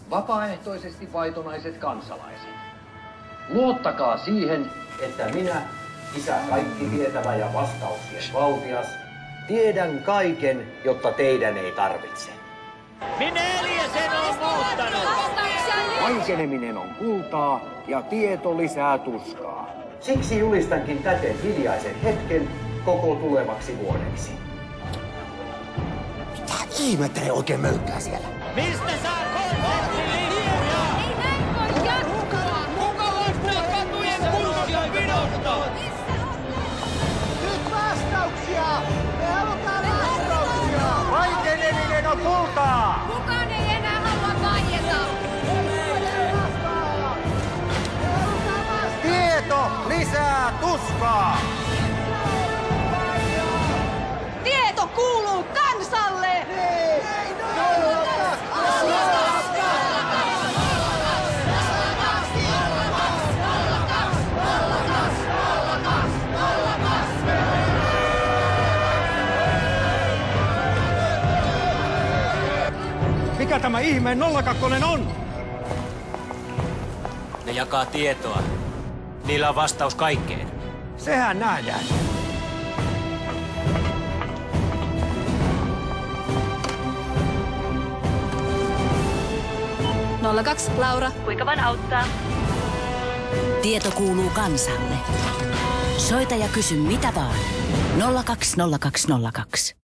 vapaaehtoisesti vaitonaiset kansalaiset. Luottakaa siihen, että minä, isä kaikki tietävä ja vastauksien valtias, tiedän kaiken, jotta teidän ei tarvitse. Minne Eliasen on muuttanut? Vaikeneminen on kultaa ja tieto lisää tuskaa. Siksi julistankin täten hiljaisen hetken koko tulevaksi vuodeksi. Mitä ihmettä ne oikein möykkää siellä? Mistä saa konserttilippuja? Ei näin voi jatkua! Kuka vastaa katujen kurssien pidosta? Nyt vastauksia! Me halutaan vastauksia! Vaikeneminen on kultaa! Kukaan ei enää halua vaieta! Tieto lisää tuskaa! Tieto kuuluu kansalle! Mikä tämä ihmeen 02 on? Ne jakaa tietoa. Niillä on vastaus kaikkeen. Sehän nähdään. Laura, kuinka voin auttaa? Tieto kuuluu kansalle. Soita ja kysy mitä vaan. 020202.